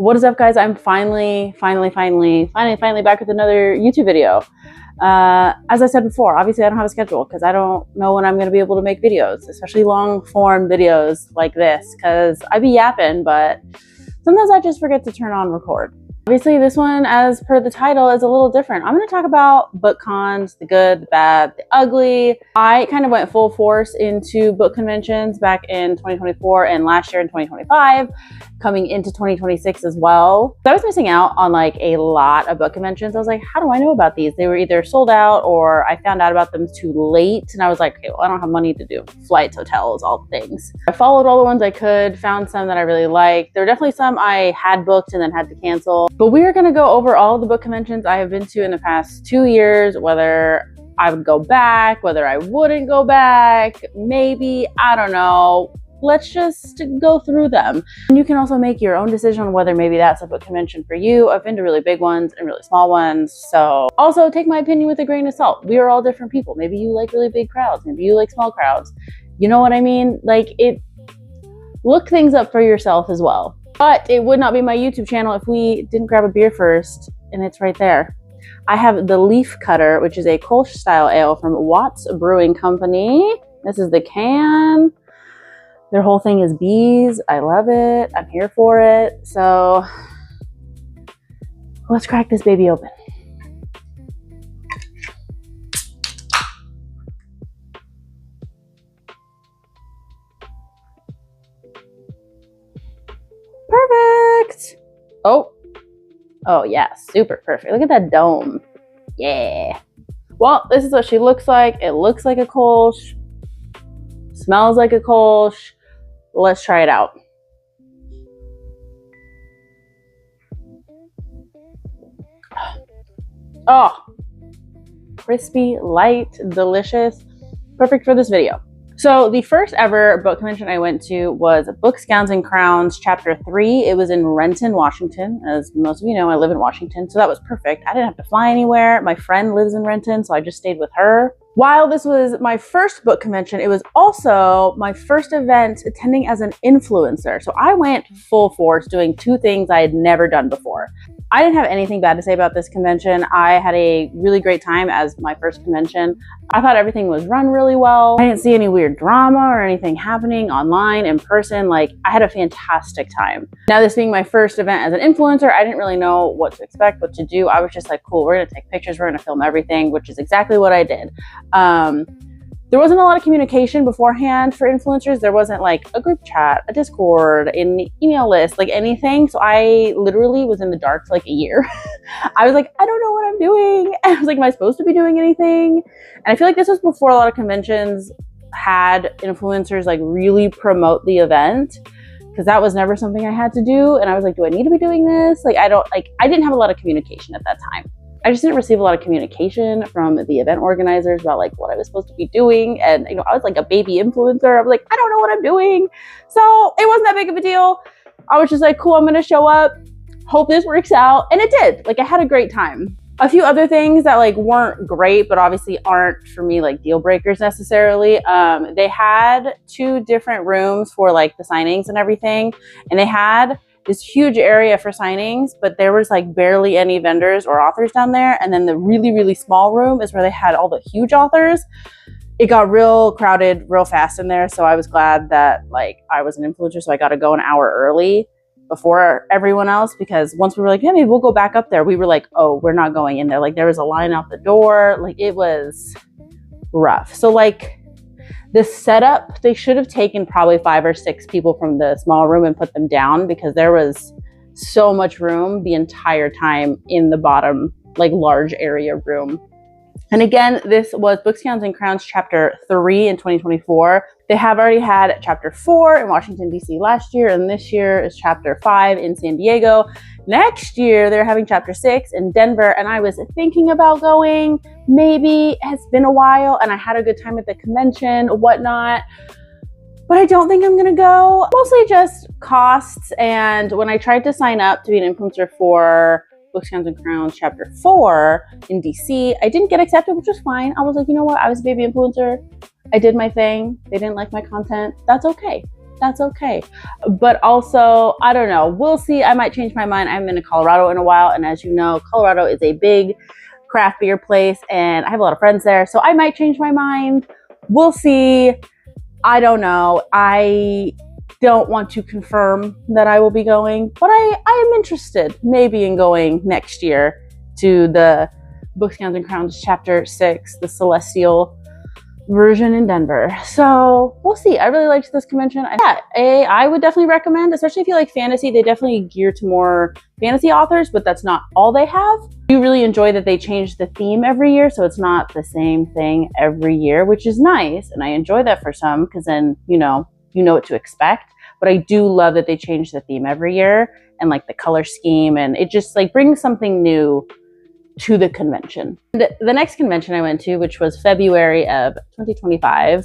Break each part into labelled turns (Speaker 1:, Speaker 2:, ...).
Speaker 1: What is up, guys? I'm finally back with another YouTube video. As I said before, obviously I don't have a schedule because I don't know when I'm going to be able to make videos, especially long form videos like this, because I be yapping, but sometimes I just forget to turn on record. Obviously this one, as per the title, is a little different. I'm going to talk about book cons, the good, the bad, the ugly. I kind of went full force into book conventions back in 2024 and last year in 2025, coming into 2026 as well. I was missing out on like a lot of book conventions. I was like, how do I know about these? They were either sold out or I found out about them too late. And I was like, okay, well, I don't have money to do flights, hotels, all the things. I followed all the ones I could, found some that I really liked. There were definitely some I had booked and then had to cancel. But we are going to go over all the book conventions I have been to in the past 2 years, whether I would go back, whether I wouldn't go back, maybe, I don't know. Let's just go through them. And you can also make your own decision on whether maybe that's a book convention for you. I've been to really big ones and really small ones. So also take my opinion with a grain of salt. We are all different people. Maybe you like really big crowds. Maybe you like small crowds. You know what I mean? Look things up for yourself as well. But it would not be my YouTube channel if we didn't grab a beer first, and it's right there. I have the Leaf Cutter, which is a Kolsch style ale from Watts Brewing Company. This is the can. Their whole thing is bees. I love it. I'm here for it. So let's crack this baby open. Perfect. Oh yeah, super perfect. Look at that dome. Yeah. Well, this is what she looks like. It looks like a Kolsch. Smells like a Kolsch. Let's try it out. Oh, crispy, light, delicious. Perfect for this video. So the first ever book convention I went to was Books, Gowns, and Crowns Chapter 3. It was in Renton, Washington. As most of you know, I live in Washington, so that was perfect. I didn't have to fly anywhere. My friend lives in Renton, so I just stayed with her. While this was my first book convention, it was also my first event attending as an influencer. So I went full force doing two things I had never done before. I didn't have anything bad to say about this convention. I had a really great time as my first convention. I thought everything was run really well. I didn't see any weird drama or anything happening online, in person. Like, I had a fantastic time. Now, this being my first event as an influencer, I didn't really know what to expect, what to do. I was just like, cool, we're gonna take pictures, we're gonna film everything, which is exactly what I did. There wasn't a lot of communication beforehand for influencers. There wasn't like a group chat, a Discord, an email list, like anything. So I literally was in the dark for like a year. I was like, I don't know what I'm doing. And I was like, am I supposed to be doing anything? And I feel like this was before a lot of conventions had influencers like really promote the event, because that was never something I had to do. And I was like, do I need to be doing this? I didn't have a lot of communication at that time. I just didn't receive a lot of communication from the event organizers about like what I was supposed to be doing. And, you know, I was like a baby influencer. I was like, I don't know what I'm doing. So it wasn't that big of a deal. I was just like, cool, I'm going to show up. Hope this works out. And it did. Like, I had a great time. A few other things that like weren't great, but obviously aren't for me like deal breakers necessarily. They had two different rooms for like the signings and everything. And they had this huge area for signings, but there was like barely any vendors or authors down there. And then the really, really small room is where they had all the huge authors. It got real crowded real fast in there. So I was glad that like I was an influencer, so I got to go an hour early before everyone else, because once we were like, yeah, maybe we'll go back up there, we were like, oh, we're not going in there. Like, there was a line out the door. Like, it was rough. So like, the setup, they should have taken probably 5 or 6 people from the small room and put them down, because there was so much room the entire time in the bottom, like large area room. And again, this was Books, Gowns, and Crowns Chapter 3 in 2024. They have already had Chapter 4 in Washington, D.C. last year, and this year is Chapter 5 in San Diego. Next year, they're having Chapter 6 in Denver, and I was thinking about going. Maybe. It's been a while, and I had a good time at the convention, whatnot. But I don't think I'm gonna go. Mostly just costs, and when I tried to sign up to be an influencer for Books, Gowns, and Crowns Chapter 4 in DC, I didn't get accepted, which was fine. I was like, you know what? I was a baby influencer. I did my thing. They didn't like my content. That's okay. that's okay. But also, I don't know, we'll see. I might change my mind. I'm in Colorado in a while, and as you know, Colorado is a big craft beer place, and I have a lot of friends there, so I might change my mind. We'll see. I don't know. I don't want to confirm that I will be going, but I am interested maybe in going next year to the Books, Gowns, and Crowns Chapter 6, the Celestial version in Denver. So we'll see. I really liked this convention. I would definitely recommend, especially if you like fantasy. They definitely gear to more fantasy authors, but that's not all they have. I do really enjoy that they change the theme every year, so it's not the same thing every year, which is nice. And I enjoy that for some, because then you know what to expect. But I do love that they change the theme every year, and like the color scheme, and it just like brings something new to the convention. The next convention I went to, which was February of 2025,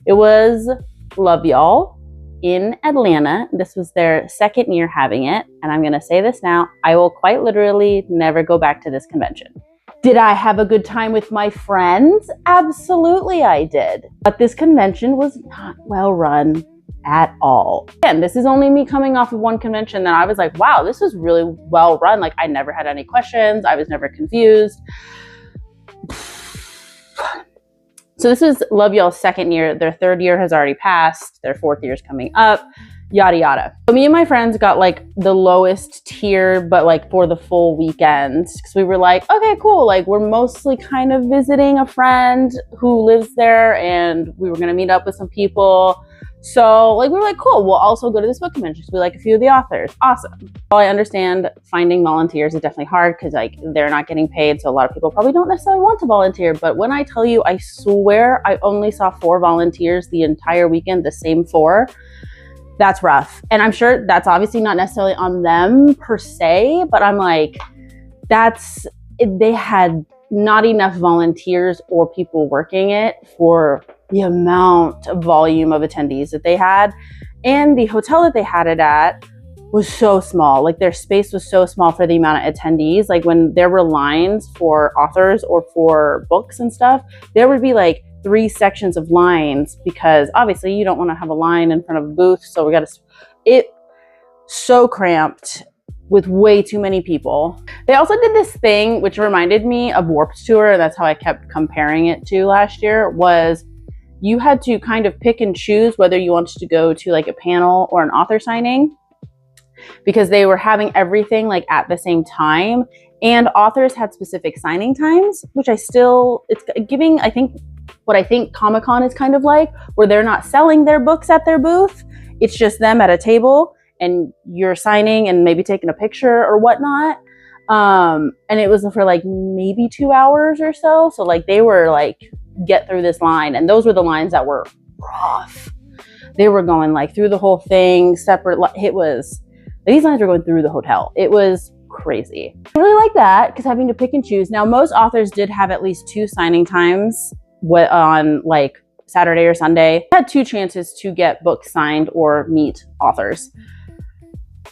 Speaker 1: it was Love Y'all in Atlanta. This was their second year having it, and I'm going to say this now, I will quite literally never go back to this convention. Did I have a good time with my friends? Absolutely I did. But this convention was not well run at all. Again, this is only me coming off of one convention that I was like, wow, this was really well run. Like, I never had any questions. I was never confused. So this is Love Y'all's second year. Their third year has already passed. Their fourth year is coming up, yada, yada. So me and my friends got like the lowest tier, but like for the full weekend. Because we were like, okay, cool. Like, we're mostly kind of visiting a friend who lives there, and we were going to meet up with some people. So like, we were like, cool, we'll also go to this book convention because we like a few of the authors. Awesome. Well, I understand finding volunteers is definitely hard because like they're not getting paid. So a lot of people probably don't necessarily want to volunteer. But when I tell you, I swear I only saw 4 volunteers the entire weekend, the same 4. That's rough. And I'm sure that's obviously not necessarily on them per se, but I'm like, they had not enough volunteers or people working it for the amount of volume of attendees that they had. And the hotel that they had it at was so small. Like, their space was so small for the amount of attendees. Like, when there were lines for authors or for books and stuff, there would be like 3 sections of lines, because obviously you don't want to have a line in front of a booth. So it so cramped with way too many people. They also did this thing which reminded me of Warped Tour, and that's how I kept comparing it to last year, was you had to kind of pick and choose whether you wanted to go to like a panel or an author signing, because they were having everything like at the same time, and authors had specific signing times, which it's giving, I think, what I think Comic-Con is kind of like, where they're not selling their books at their booth. It's just them at a table and you're signing and maybe taking a picture or whatnot. And it was for like maybe 2 hours or so. So like, they were like, get through this line. And those were the lines that were rough. They were going like through the whole thing, separate. These lines were going through the hotel. It was crazy. I really like that, because having to pick and choose. Now, most authors did have at least 2 signing times on like Saturday or Sunday. I had 2 chances to get books signed or meet authors.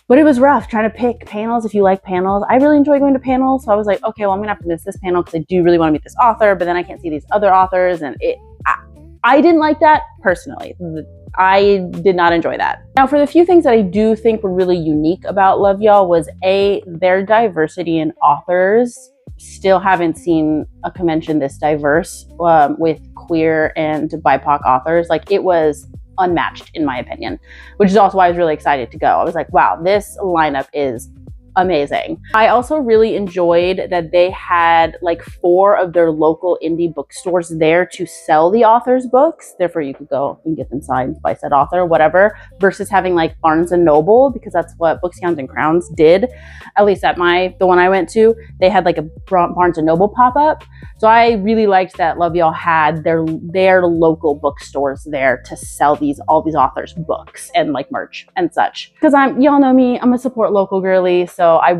Speaker 1: But it was rough trying to pick panels. If you like panels, I really enjoy going to panels. So I was like, okay, well, I'm gonna have to miss this panel because I do really want to meet this author, but then I can't see these other authors. And I didn't like that personally. I did not enjoy that. Now, for the few things that I do think were really unique about Love Y'all was their diversity in authors. Still haven't seen a convention this diverse with queer and BIPOC authors. Like, it was unmatched in my opinion, which is also why I was really excited to go. I was like, wow, this lineup is amazing. I also really enjoyed that they had like 4 of their local indie bookstores there to sell the author's books. Therefore, you could go and get them signed by said author, whatever, versus having like Barnes & Noble, because that's what Books, Gowns, and Crowns did. At least at the one I went to, they had like a Barnes & Noble pop-up. So I really liked that Love Y'all had their local bookstores there to sell all these authors' books and like merch and such. Because y'all know me, I'm a support local girly, so I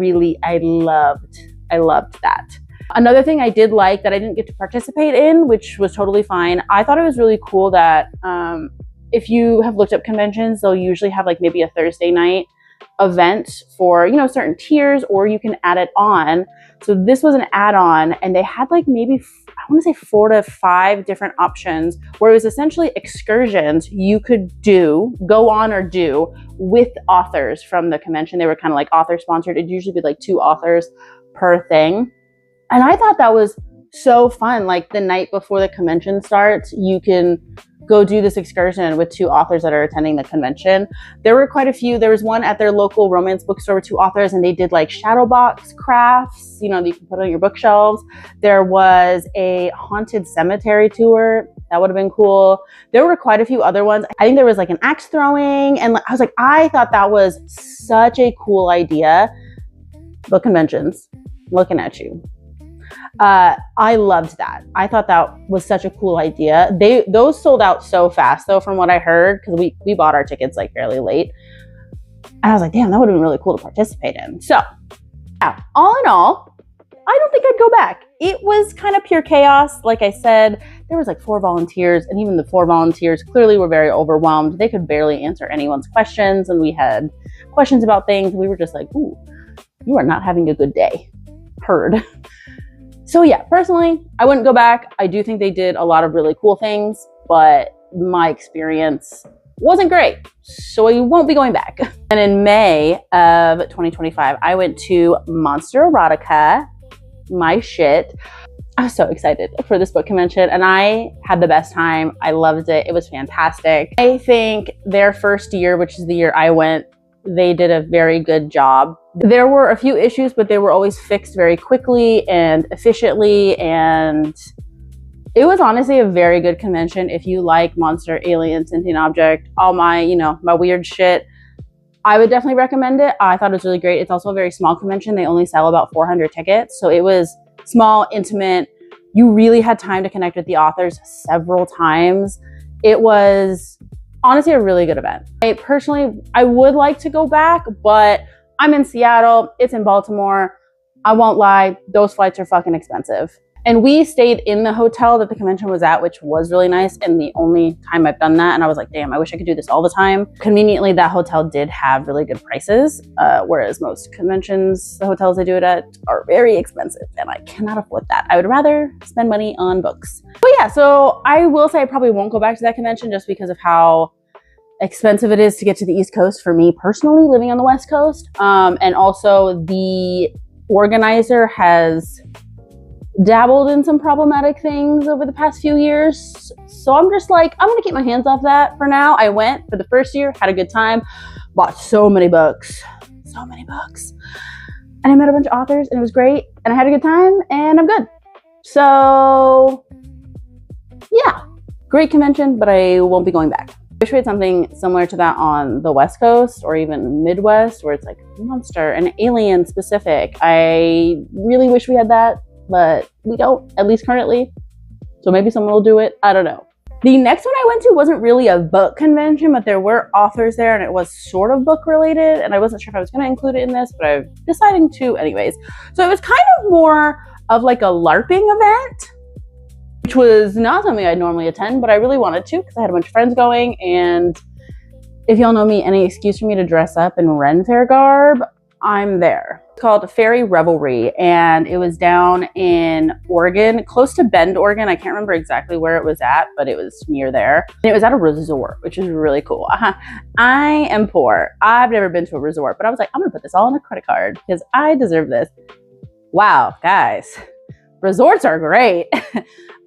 Speaker 1: loved that. Another thing I did like that I didn't get to participate in, which was totally fine, I thought it was really cool that if you have looked up conventions, they'll usually have like maybe a Thursday night event for, certain tiers, or you can add it on. So this was an add-on, and they had like maybe, I want to say 4 to 5 different options where it was essentially excursions you could go on or do with authors from the convention. They were kind of like author sponsored. It'd usually be like 2 authors per thing. And I thought that was so fun. Like the night before the convention starts, you can go do this excursion with 2 authors that are attending the convention. There were quite a few. There was one at their local romance bookstore with 2 authors, and they did like shadow box crafts, you know, that you can put on your bookshelves. There was a haunted cemetery tour. That would have been cool. There were quite a few other ones. I think there was like an axe throwing, and I was like, I thought that was such a cool idea. Book conventions, looking at you. I loved that. I thought that was such a cool idea. Those sold out so fast though, from what I heard, because we bought our tickets like fairly late. And I was like, damn, that would have been really cool to participate in. So yeah, all in all, I don't think I'd go back. It was kind of pure chaos. Like I said, there was like 4 volunteers, and even the 4 volunteers clearly were very overwhelmed. They could barely answer anyone's questions, and we had questions about things. We were just like, ooh, you are not having a good day. Heard. So yeah, personally, I wouldn't go back. I do think they did a lot of really cool things, but my experience wasn't great. So I won't be going back. And in May of 2025, I went to Monster Erotica. My shit. I was so excited for this book convention, and I had the best time. I loved it. It was fantastic. I think their first year, which is the year I went, they did a very good job. There were a few issues, but they were always fixed very quickly and efficiently, and it was honestly a very good convention. If you like monster, alien, sentient object, all my, my weird shit, I would definitely recommend it. I thought it was really great. It's also a very small convention. They only sell about 400 tickets, so it was small, intimate. You really had time to connect with the authors several times. It was honestly a really good event. I would like to go back, but I'm in Seattle, it's in Baltimore. I won't lie, those flights are fucking expensive. And we stayed in the hotel that the convention was at, which was really nice, and the only time I've done that, and I was like, damn, I wish I could do this all the time. Conveniently, that hotel did have really good prices, whereas most conventions, the hotels I do it at, are very expensive, and I cannot afford that. I would rather spend money on books. But yeah, so I will say I probably won't go back to that convention just because of how expensive it is to get to the East Coast for me personally, living on the West Coast. And also the organizer has dabbled in some problematic things over the past few years. So I'm just like, I'm gonna keep my hands off that for now. I went for the first year, had a good time, bought so many books. And I met a bunch of authors, and it was great, and I had a good time, and I'm good. So yeah, great convention, but I won't be going back. I wish we had something similar to that on the West Coast or even Midwest, where it's like monster and alien specific. I really wish we had that, but we don't, at least currently. So maybe someone will do it. I don't know. The next one I went to wasn't really a book convention, but there were authors there, and it was sort of book related, and I wasn't sure if I was going to include it in this, but I'm deciding to anyways. So it was kind of more of like a LARPing event, which was not something I'd normally attend, but I really wanted to because I had a bunch of friends going. And if y'all know me, any excuse for me to dress up in Ren Fair garb, I'm there. It's called Fairy Revelry, and it was down in Oregon, close to Bend, Oregon. I can't remember exactly where it was at, but it was near there. And it was at a resort, which is really cool. I am poor. I've never been to a resort, but I was like, I'm gonna put this all on a credit card because I deserve this. Wow, guys, resorts are great.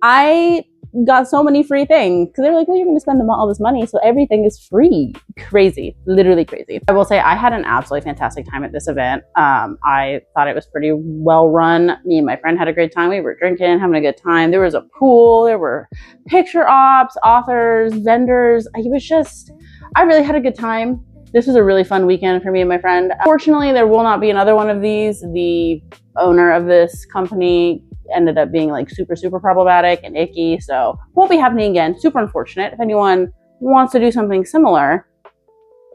Speaker 1: I got so many free things because they're like, well, you're going to spend all this money, so everything is free. Crazy, literally crazy. I will say I had an absolutely fantastic time at this event. I thought it was pretty well run. Me and my friend had a great time. We were drinking, having a good time. There was a pool. There were picture ops, authors, vendors. It was just, I really had a good time. This was a really fun weekend for me and my friend. Fortunately, there will not be another one of these. The owner of this company ended up being like super problematic and icky, so won't be happening again. Super unfortunate. If anyone wants to do something similar,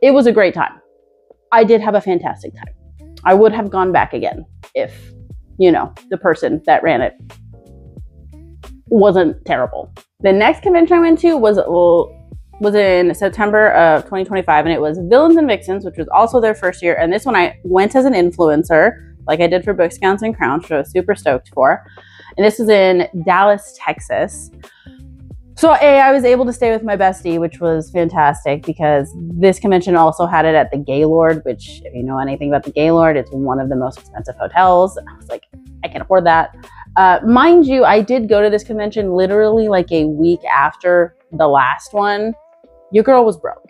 Speaker 1: it was a great time. I did have a fantastic time. I would have gone back again if, the person that ran it wasn't terrible. The next convention I went to was in September of 2025, and it was Villains and Vixens, which was also their first year. And this one I went as an influencer, like I did for Book Scouts and Crowns, which I was super stoked for. And this was in Dallas, Texas. So I was able to stay with my bestie, which was fantastic because this convention also had it at the Gaylord, which if you know anything about the Gaylord, it's one of the most expensive hotels. I was like, I can't afford that. Mind you, I did go to this convention literally like a week after the last one. Your girl was broke.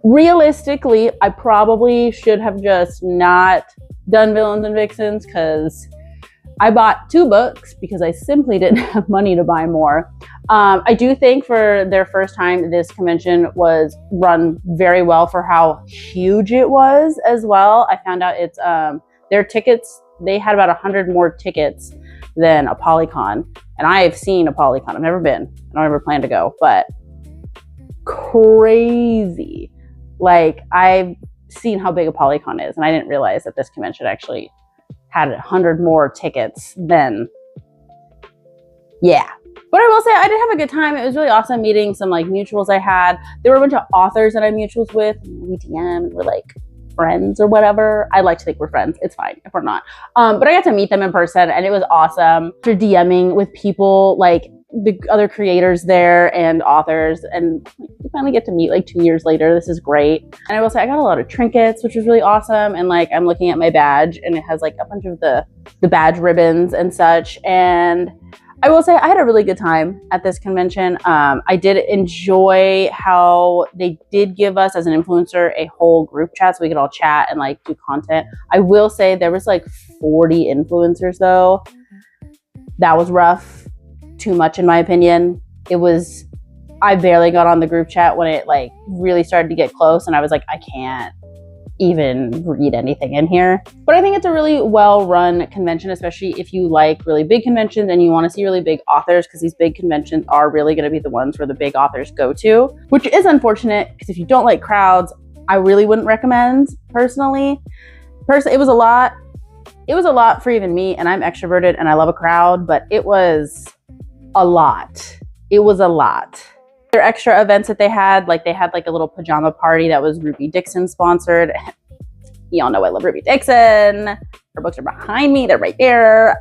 Speaker 1: Realistically, I probably should have just not done Villains and Vixens because I bought 2 books because I simply didn't have money to buy more. I do think for their first time, this convention was run very well for how huge it was as well. I found out it's their tickets, they had about 100 more tickets than a Polycon. And I have seen a Polycon. I've never been. I don't ever plan to go, but crazy. Like, I've seen how big a Polycon is, and I didn't realize that this convention actually had 100 more tickets than, yeah. But I will say I did have a good time. It was really awesome meeting some like mutuals I had. There were a bunch of authors that I mutuals with. We DM, we're like friends or whatever. I like to think we're friends. It's fine if we're not. But I got to meet them in person and it was awesome. After DMing with people like the other creators there and authors, and you finally get to meet like 2 years later. This is great. And I will say I got a lot of trinkets, which was really awesome. And like I'm looking at my badge and it has like a bunch of the badge ribbons and such. And I will say I had a really good time at this convention. I did enjoy how they did give us as an influencer a whole group chat so we could all chat and like do content. I will say there was like 40 influencers though. That was rough. Too much in my opinion. I barely got on the group chat when it like really started to get close and I was like, I can't even read anything in here. But I think it's a really well-run convention, especially if you like really big conventions and you want to see really big authors, because these big conventions are really going to be the ones where the big authors go to, which is unfortunate because if you don't like crowds, I really wouldn't recommend personally. It was a lot. It was a lot for even me, and I'm extroverted and I love a crowd, but it was a lot. It was a lot. Their extra events that they had like a little pajama party that was Ruby Dixon sponsored. Y'all know I love Ruby Dixon. Her books are behind me. They're right there.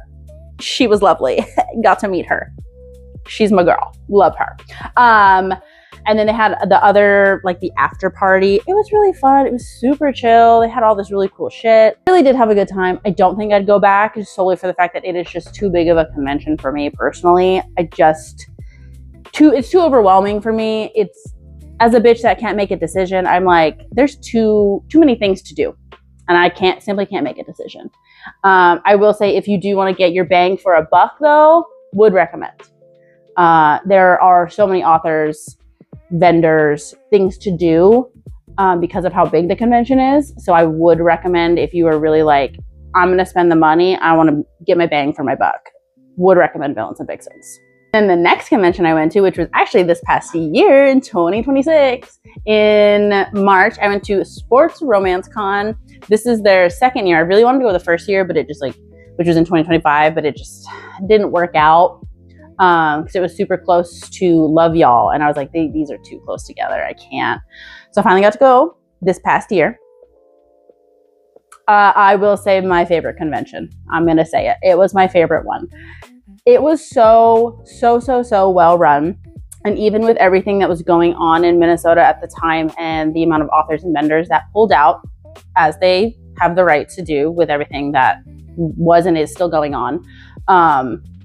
Speaker 1: She was lovely. Got to meet her. She's my girl. Love her. And then they had the other, like the after party. It was really fun. It was super chill. They had all this really cool shit. Really did have a good time. I don't think I'd go back just solely for the fact that it is just too big of a convention for me personally. It's too overwhelming for me. It's, as a bitch that can't make a decision, I'm like, there's too many things to do. And I simply can't make a decision. I will say if you do want to get your bang for a buck though, would recommend. There are so many authors, vendors, things to do because of how big the convention is. So I would recommend if you are really like, I'm going to spend the money, I want to get my bang for my buck, would recommend Villains and Vixens. And the next convention I went to, which was actually this past year in 2026, in March, I went to Sports Romance Con. This is their second year. I really wanted to go the first year, but it just which was in 2025, but it just didn't work out because it was super close to Love Y'all. And I was like, these are too close together. I can't. So I finally got to go this past year. I will say my favorite convention. I'm going to say it. It was my favorite one. It was so well run. And even with everything that was going on in Minnesota at the time and the amount of authors and vendors that pulled out, as they have the right to do with everything that was and is still going on,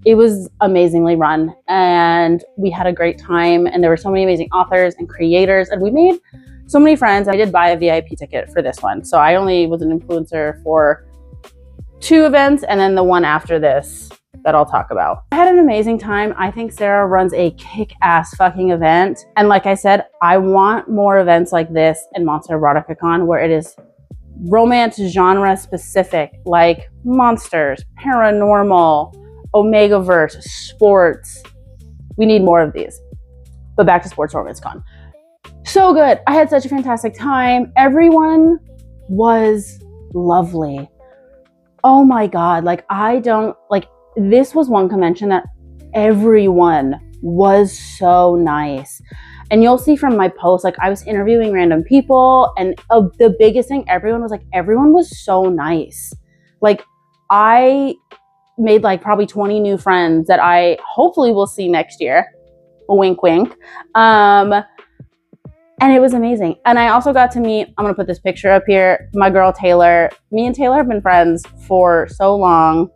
Speaker 1: it was amazingly run and we had a great time. And there were so many amazing authors and creators and we made so many friends. I did buy a VIP ticket for this one. So I only was an influencer for 2 events and then the one after this that I'll talk about. I had an amazing time. I think Sarah runs a kick-ass fucking event. And like I said, I want more events like this in Monster Erotica Con where it is romance genre specific, like monsters, paranormal, Omegaverse, sports. We need more of these. But back to Sports Romance Con. So good. I had such a fantastic time. Everyone was lovely. Oh my God. This was one convention that everyone was so nice. And you'll see from my posts, I was interviewing random people and the biggest thing, everyone was so nice. made like probably 20 new friends that I hopefully will see next year. Wink, wink. And it was amazing. And I also got to meet, I'm gonna put this picture up here, my girl Taylor. Me and Taylor have been friends for so long.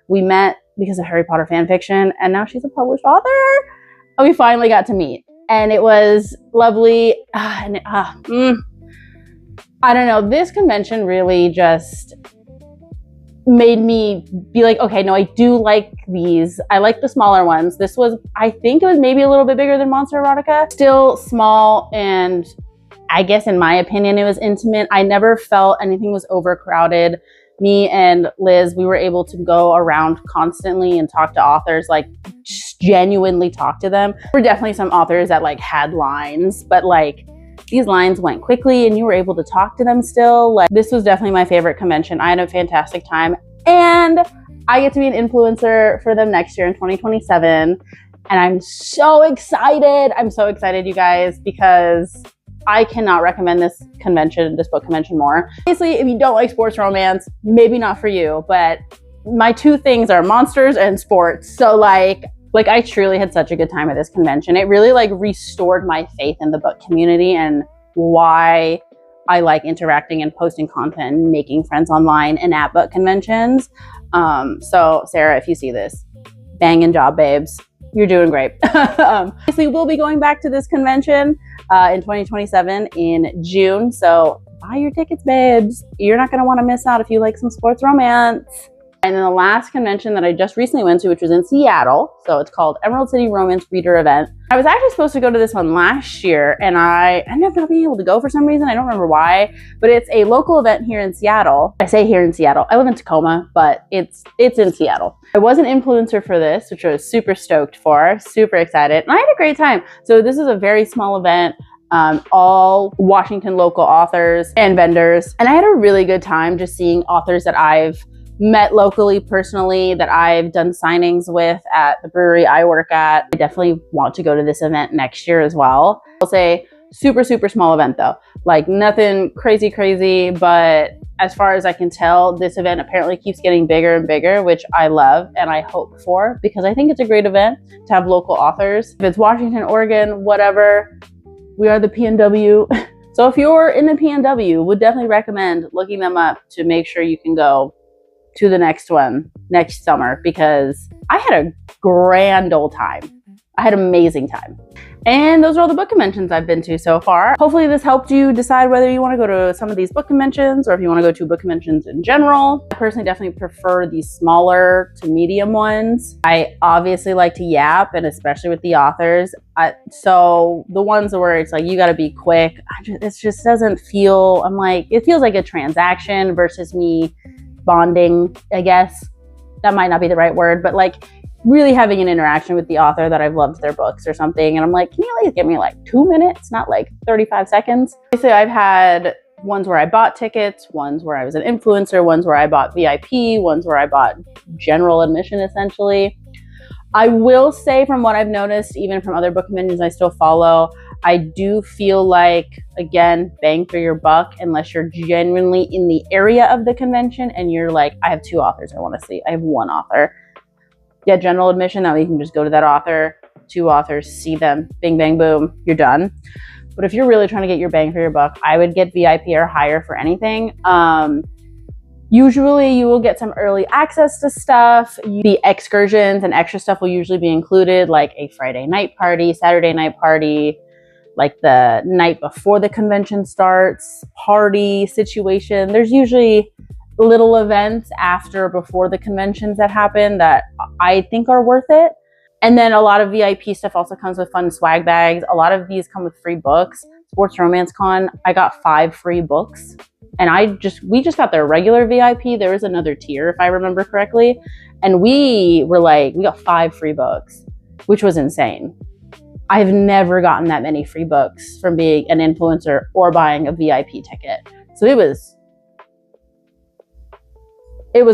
Speaker 1: We met because of Harry Potter fan fiction, and now she's a published author. And we finally got to meet. And it was lovely. I don't know, this convention really just made me be like, okay, no, I do like these. I like the smaller ones. This was, I think it was maybe a little bit bigger than Monster Erotica. Still small, and I guess in my opinion, it was intimate. I never felt anything was overcrowded. Me and Liz, we were able to go around constantly and talk to authors, like just genuinely talk to them. There were definitely some authors that like had lines, but like these lines went quickly and you were able to talk to them still. Like, this was definitely my favorite convention. I had a fantastic time, and I get to be an influencer for them next year in 2027. And I'm so excited. I'm so excited, you guys, because I cannot recommend this book convention more. Obviously, if you don't like sports romance, maybe not for you, but my two things are monsters and sports. So like I truly had such a good time at this convention. It really like restored my faith in the book community and why I like interacting and posting content and making friends online and at book conventions. So Sarah, if you see this, banging job, babes. You're doing great. Obviously, we'll be going back to this convention in 2027 in June. So buy your tickets, babes. You're not going to want to miss out if you like some sports romance. And then the last convention that I just recently went to, which was in Seattle. So it's called Emerald City Romance Reader Event. I was actually supposed to go to this one last year, and I ended up not being able to go for some reason. I don't remember why, but it's a local event here in Seattle. I say here in Seattle. I live in Tacoma, but it's in Seattle. I was an influencer for this, which I was super stoked for, super excited, and I had a great time. So this is a very small event. All Washington local authors and vendors. And I had a really good time just seeing authors that I've met locally, personally, that I've done signings with at the brewery I work at. I definitely want to go to this event next year as well. I'll say super, super small event though. Like nothing crazy, but as far as I can tell, this event apparently keeps getting bigger and bigger, which I love and I hope for, because I think it's a great event to have local authors. If it's Washington, Oregon, whatever, we are the PNW. So if you're in the PNW, would definitely recommend looking them up to make sure you can go to the next one next summer, because I had a grand old time. I had an amazing time. And those are all the book conventions I've been to so far. Hopefully this helped you decide whether you want to go to some of these book conventions or if you want to go to book conventions in general. I personally definitely prefer these smaller to medium ones. I obviously like to yap, and especially with the authors. So the ones where it's like you got to be quick, it just doesn't feel, I'm like, it feels like a transaction versus me bonding, I guess. That might not be the right word, but like really having an interaction with the author that I've loved their books or something. And I'm like, can you at least give me like 2 minutes, not like 35 seconds? So I've had ones where I bought tickets, ones where I was an influencer, ones where I bought VIP, ones where I bought general admission essentially. I will say, from what I've noticed, even from other book conventions I still follow, I do feel like, again, bang for your buck, unless you're genuinely in the area of the convention and you're like, I have 2 authors I want to see. I have 1 author. Yeah, general admission, that way you can just go to that author, 2 authors, see them, bing, bang, boom, you're done. But if you're really trying to get your bang for your buck, I would get VIP or higher for anything. Usually you will get some early access to stuff. The excursions and extra stuff will usually be included, like a Friday night party, Saturday night party, like the night before the convention starts, party situation. There's usually little events after or before the conventions that happen that I think are worth it. And then a lot of VIP stuff also comes with fun swag bags. A lot of these come with free books. Sports Romance Con, I got 5 free books. And we just got their regular VIP. There was another tier, if I remember correctly. And we got 5 free books, which was insane. I've never gotten that many free books from being an influencer or buying a VIP ticket. So it was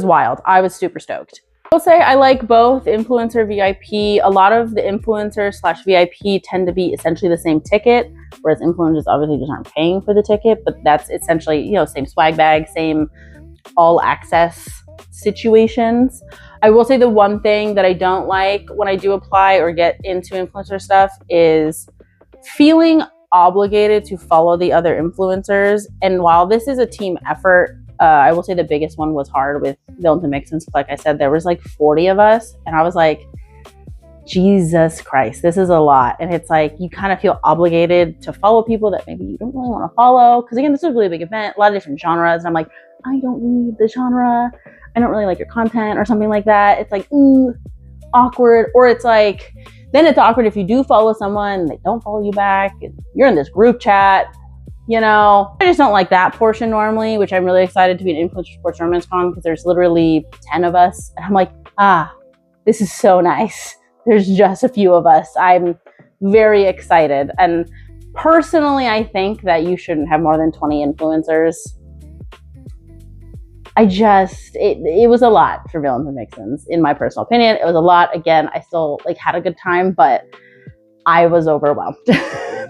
Speaker 1: wild. I was super stoked. I'll say I like both influencer, VIP. A lot of the influencer / VIP tend to be essentially the same ticket, whereas influencers obviously just aren't paying for the ticket, but that's essentially, same swag bag, same all access situations. I will say the one thing that I don't like when I do apply or get into influencer stuff is feeling obligated to follow the other influencers. And while this is a team effort, I will say the biggest one was hard with Villains and Vixens. Like I said, there was like 40 of us, and I was like, Jesus Christ, this is a lot. And it's like, you kind of feel obligated to follow people that maybe you don't really want to follow. Because again, this is a really big event, a lot of different genres. And I'm like, I don't need the genre. I don't really like your content or something like that. It's like, ooh, awkward. Or it's like, then it's awkward if you do follow someone, they don't follow you back. You're in this group chat. You know, I just don't like that portion normally, which I'm really excited to be an Influencer Sports Romance Con because there's literally 10 of us. And I'm like, this is so nice. There's just a few of us. I'm very excited. And personally, I think that you shouldn't have more than 20 influencers. It was a lot for Villains and Vixens, in my personal opinion. It was a lot. Again, I still like had a good time, but I was overwhelmed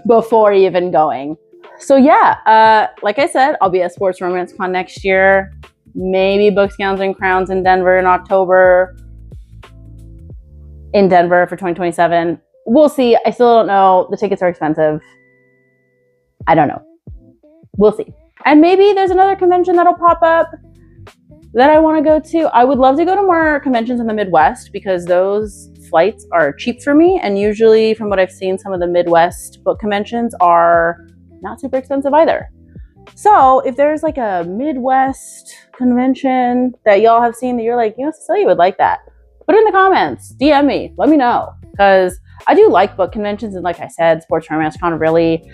Speaker 1: before even going. So yeah, like I said, I'll be at Sports Romance Con next year. Maybe Books, Gowns, and Crowns in Denver in October. In Denver for 2027. We'll see. I still don't know. The tickets are expensive. I don't know. We'll see. And maybe there's another convention that'll pop up that I want to go to. I would love to go to more conventions in the Midwest because those flights are cheap for me. And usually from what I've seen, some of the Midwest book conventions are not super expensive either. So if there's like a Midwest convention that y'all have seen that you're like, you know, Cecilia would like that, put it in the comments, DM me, let me know. Because I do like book conventions. And like I said, Sports Romance Con really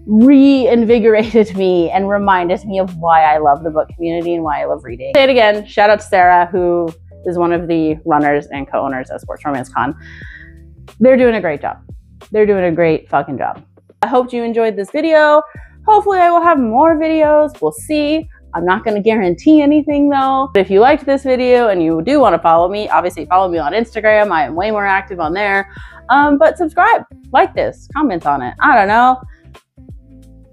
Speaker 1: reinvigorated me and reminded me of why I love the book community and why I love reading. Say it again, shout out to Sarah, who is one of the runners and co-owners of Sports Romance Con. They're doing a great job. They're doing a great fucking job. I hope you enjoyed this video. Hopefully I will have more videos. We'll see. I'm not going to guarantee anything though. But if you liked this video and you do want to follow me, obviously follow me on Instagram. I am way more active on there. But subscribe, like this, comment on it. I don't know.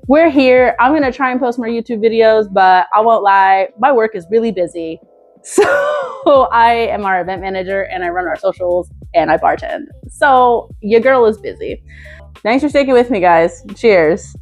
Speaker 1: We're here. I'm going to try and post more YouTube videos, but I won't lie. My work is really busy. So I am our event manager and I run our socials and I bartend. So your girl is busy. Thanks for sticking with me, guys. Cheers.